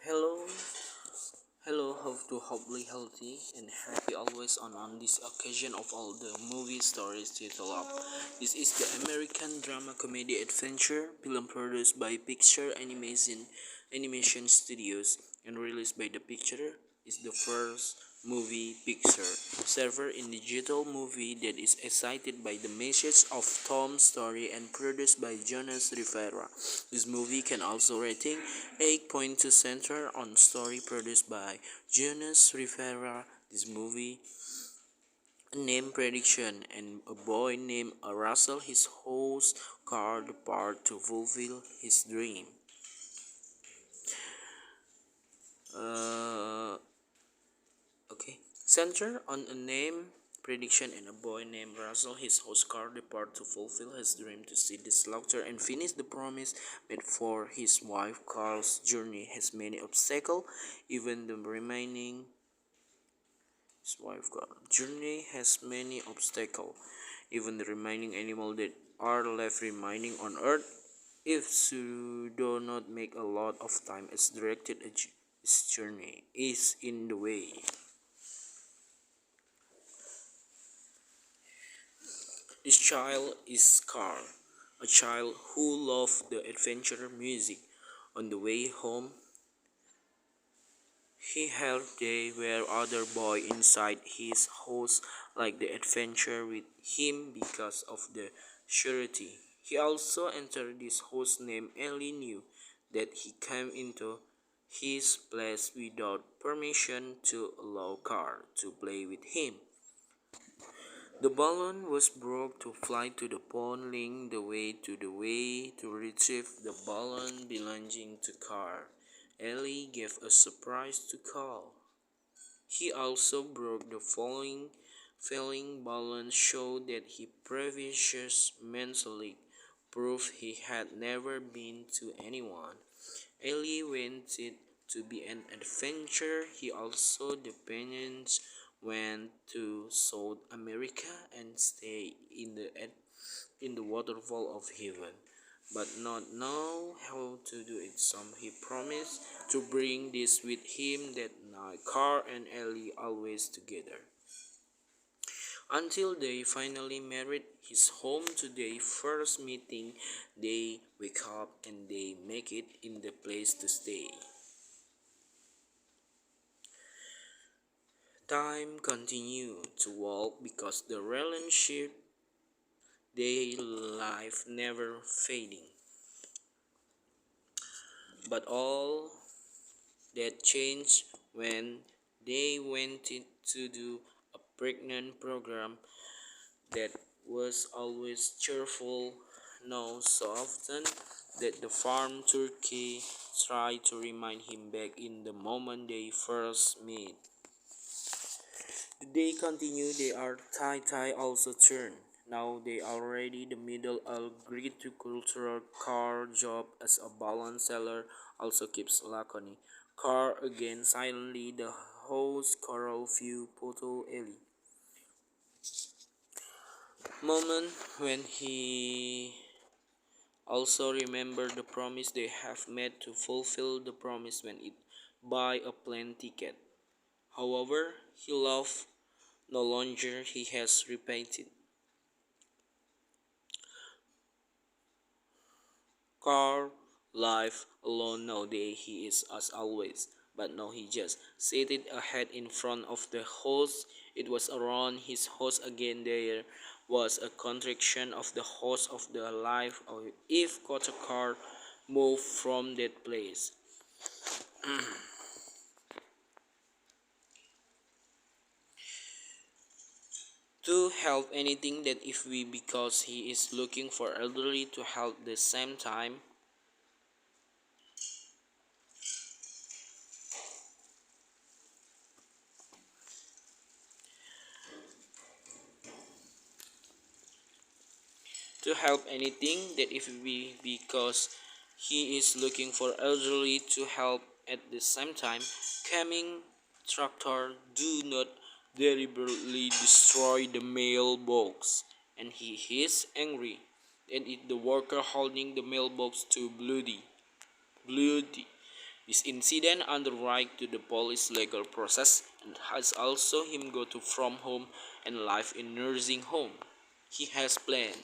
Hello, hope to hopefully healthy and happy always on this occasion of all the movie stories to tell up. This is the American drama comedy adventure film produced by Picture Animation Studios and released by the Picture is the first movie picture server in digital movie that is excited by the message of Tom's story and produced by Jonas Rivera. This movie can also rating 8.2 center on story produced by Jonas Rivera. This movie a name prediction and a boy named Russell his host car depart to fulfill his dream. Uh, Okay. Center on a name prediction and a boy named Russell, his host car depart to fulfill his dream to see the slaughter and finish the promise made for his wife. Carl's journey has many obstacles, even the remaining his wife Carl journey has many obstacles, even the remaining animal that are left remaining on earth. If you do not make a lot of time as directed, his journey is in the way. This child is Carl, a child who loved the adventure music. On the way home, he heard there were other boys inside his house like the adventure with him because of the surety. He also entered this house named Ellie knew that he came into his place without permission to allow Carl to play with him. The balloon was broke to fly to the pond linked the way to retrieve the balloon belonging to Carl. Ellie gave a surprise to Carl. He also broke the falling balloon so that he previous mentally proved he had never been to anyone. Ellie wanted to be an adventurer. He also depended went to South America and stay in the waterfall of heaven, but not know how to do it. Some he promised to bring this with him that night. Carl and Ellie always together until they finally married. His home to their first meeting. They wake up and they make it in the place to stay. Time continued to walk because the relationship their life never fading. But all that changed when they wanted to do a pregnant program that was always cheerful, now so often that the farm turkey tried to remind him back in the moment they first met. The day continued, they are tie also turned. Now they are already the middle agricultural car job as a balance seller also keeps laconic. Car again silently the host coral view photo Ellie. Moment when he also remember the promise they have made to fulfill the promise when it buy a plane ticket. However, he loved no longer he has repeated. Carl life alone nowadays he is as always, but now he just seated ahead in front of the host. It was around his host again. There was a contraction of the host of the life of if Kotakar moved from that place. To help anything that if we because he is looking for elderly to help the same time to help anything that if we because he is looking for elderly to help at the same time coming tractor do not deliberately destroy the mailbox and he is angry and it the worker holding the mailbox to bloody. This incident underwrite to the police legal process and has also him go to from home and live in nursing home. He has planned.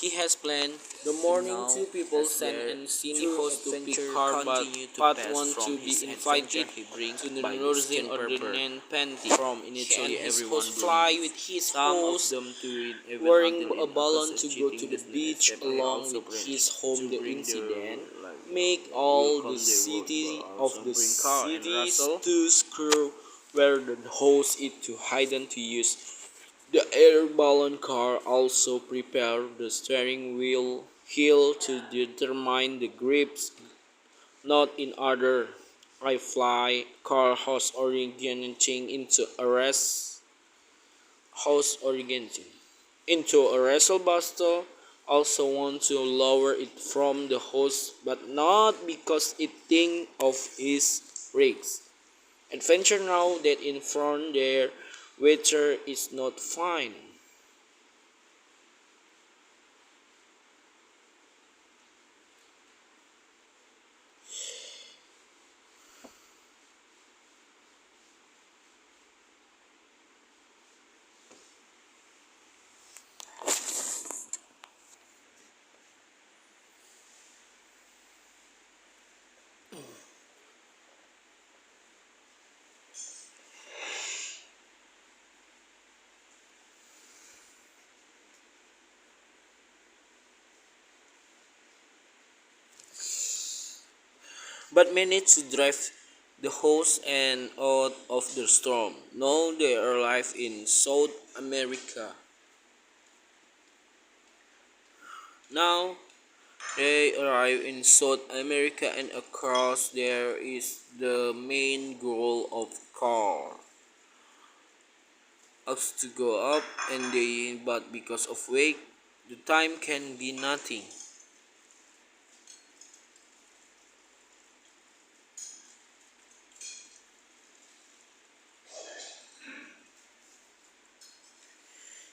He has planned. The morning two people sent and Cindy host to pick car but part one to be invited to the nursing ordinance panty from initially everyone fly with his host wearing a balloon to go to the beach along with his home. The incident make all the city of the cities to screw where the host is to hidden to use the air balloon car. Also prepare the steering wheel heel to determine the grips, not in order. I fly car house originating into a wrestle buster. Also want to lower it from the host, but not because it think of his rigs. Adventure now that in front their weather is not fine. But managed to drive the host and out of the storm. Now they arrive in South America. Now they arrive in South America and across there is the main goal of car. Ups to go up and they but because of weight the time can be nothing.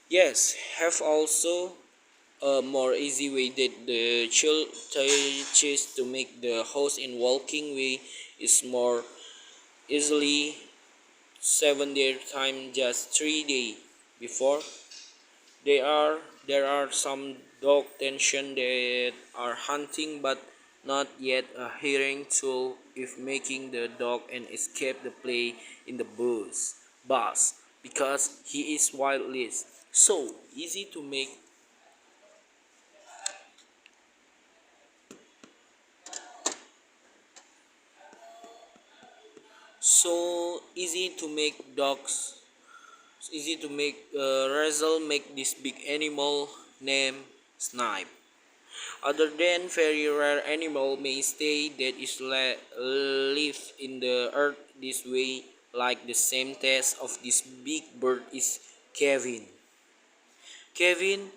Yes, have also a more easy way that the child teaches to make the house in walking way is more easily 7 day time just 3 day before there are some dog tension that are hunting but not yet a hearing tool if making the dog and escape the play in the bus because he is wildly so easy to make so easy to make dogs easy to make Razzle make this big animal named Snipe. Other than very rare animal may stay that is live in the earth this way, like the same test of this big bird is Kevin. Kevin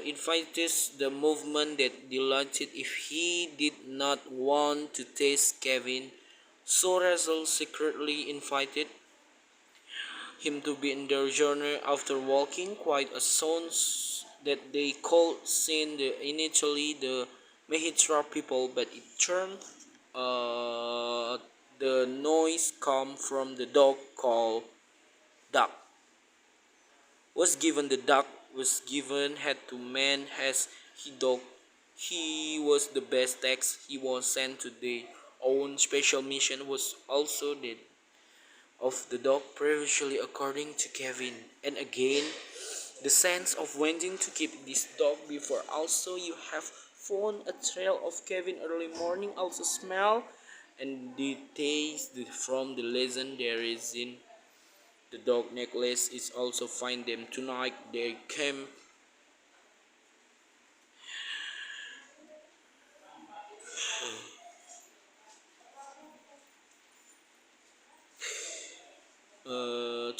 invites the movement that delighted if he did not want to taste Kevin. So Razzle secretly invited him to be in their journey after walking quite a zones that they called seen the initially the Mehitra people, but it turned uh, the noise come from the dog called Duck. Was given the duck was given had to man as he dog. He was the best text he was sent to the own special mission was also the of the dog previously according to Kevin. And again, the sense of wanting to keep this dog before also you have found a trail of Kevin early morning also smell and the taste from the legend there is in the dog necklace is also find them tonight they came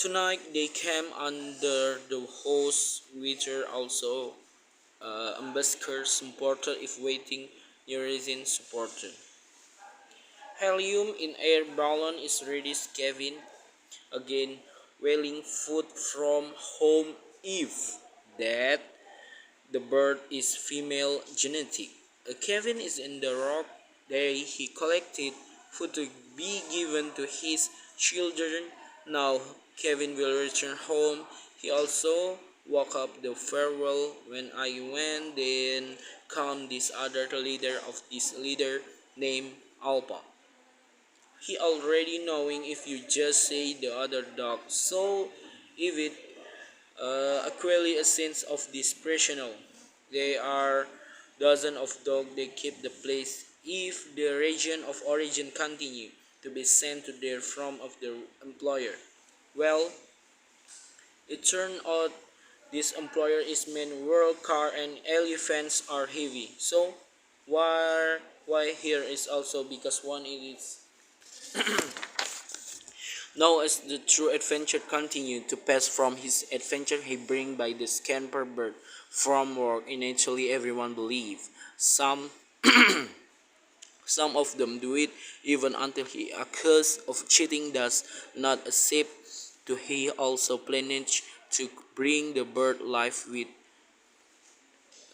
tonight they came under the host wither also ambassadors important if waiting near resin supported. Helium in air balloon is ready Kevin again wailing food from home if that the bird is female genetic. Kevin is in the rock day he collected food to be given to his children. Now Kevin will return home. He also woke up the farewell when I went. Then come this other leader of this leader named Alpha. He already knowing if you just say the other dog. So if it actually a sense of desperation. They are dozen of dogs. They keep the place if the region of origin continue to be sent to their from of their employer. Well, it turned out this employer is main world car and elephants are heavy. So why here is also because one it is now, as the true adventure continued to pass from his adventure, he bring by the scamper bird from work. Initially, everyone believed. Some of them do it even until he accused of cheating. Does not accept to he also planned to bring the bird life with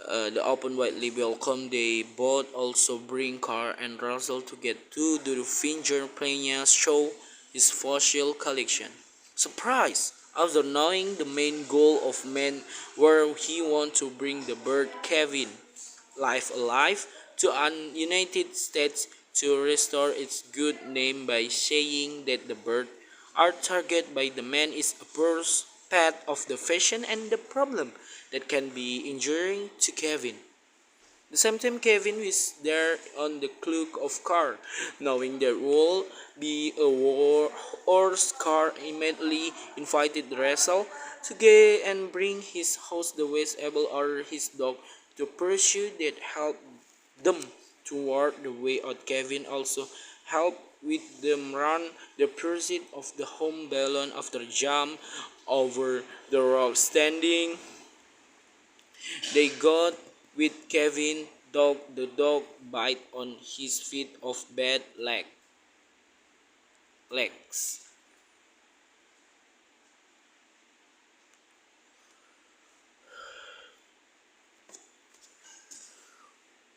the open widely welcome. They both also bring Carl and Russell to get to the Finger Plania show his fossil collection. Surprise! After knowing the main goal of man where he want to bring the bird Kevin life alive to an United States to restore its good name by saying that the bird are targeted by the man is a burst path of the fashion and the problem that can be injuring to Kevin. The same time Kevin is there on the cloak of car, knowing there will be a war horse car immediately invited Russell to go and bring his host the West able or his dog to pursue that help them toward the way out. Kevin also helped with them run the pursuit of the home balloon after jump over the rock standing they got with Kevin dog the dog bite on his feet of bad legs.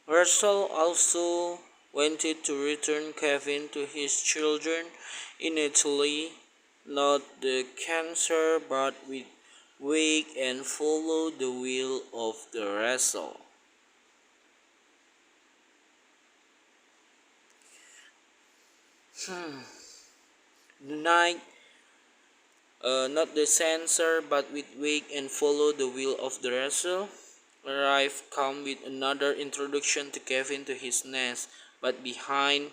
Russell also wanted to return Kevin to his children in Italy, not the cancer but with wake and follow the will of the Russell. The night not the censor, but with wake and follow the will of the wrestle. Arrive come with another introduction to Kevin to his nest, but behind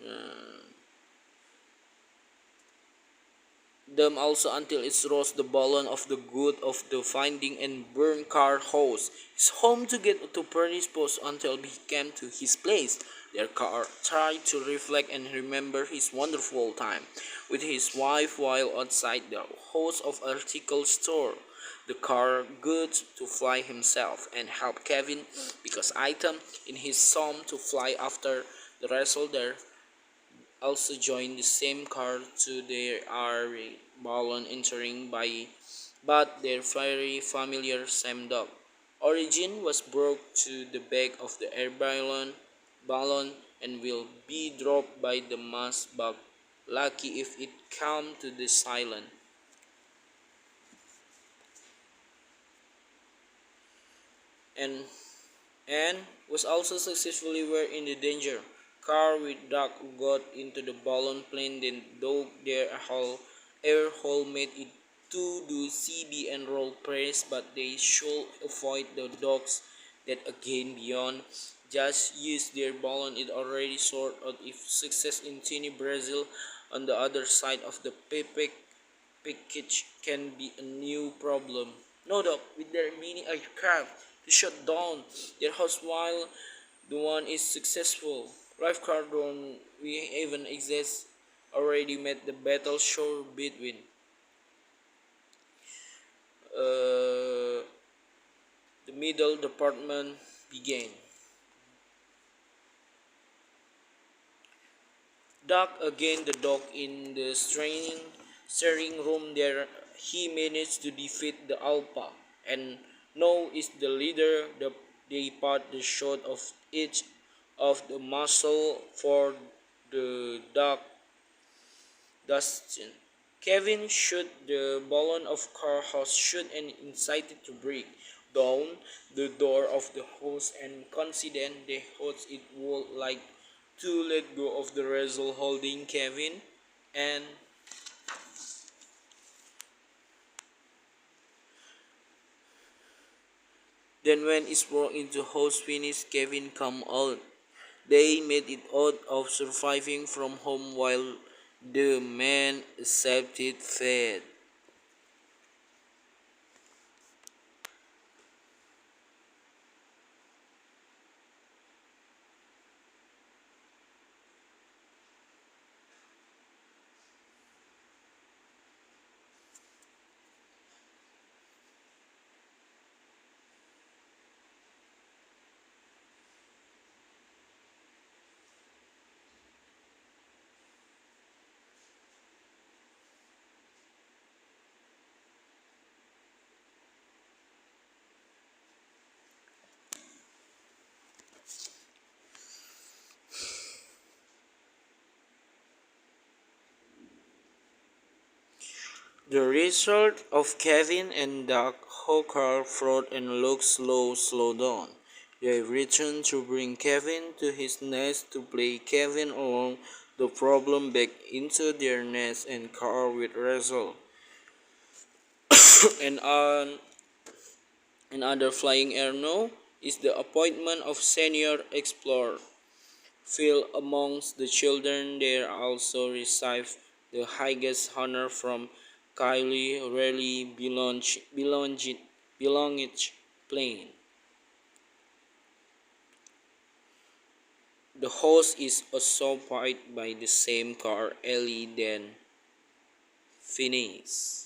uh, them also until it rose the balloon of the good of the finding and burn car house. His home to get to Paris post until he came to his place. Their car tried to reflect and remember his wonderful time with his wife while outside the house of article store. The car good to fly himself and help Kevin because item in his sum to fly after the wrestle there also joined the same car to their balloon entering by but their very familiar same dog. Origin was brought to the back of the air balloon and will be dropped by the mass bug. Lucky if it come to the silent. And and was also successfully were in the danger. Car with Doc got into the balloon plane, then dog their air hole made it to do CB and roll press, but they should avoid the dogs that again beyond. Just use their balloon. It already sort out if success in Tini Brazil on the other side of the package can be a new problem. No doubt, with their mini aircraft to shut down their house while the one is successful. Lifeguard drone we even exist already made the battle sure between uh, the middle department began. Duck again the dog in the steering room there he managed to defeat the Alpha, and now is the leader. They part the shot of each of the muscle for the Dark Dustin. Kevin shot the balloon of car house shoot and incited to break down the door of the house and confident the host it would like to let go of the wrestle holding Kevin and then when it broke into house finish Kevin come out. They made it out of surviving from home while the man accepted fate. The result of Kevin and Doc Hooker fraud and looks slow down. They return to bring Kevin to his nest to play Kevin along the problem back into their nest and Carl with Russell. and on another flying air now is the appointment of senior explorer. Phil amongst the children there also received the highest honor from Kylie Raleigh belonged plane. The host is occupied by the same car Ellie then Phineas.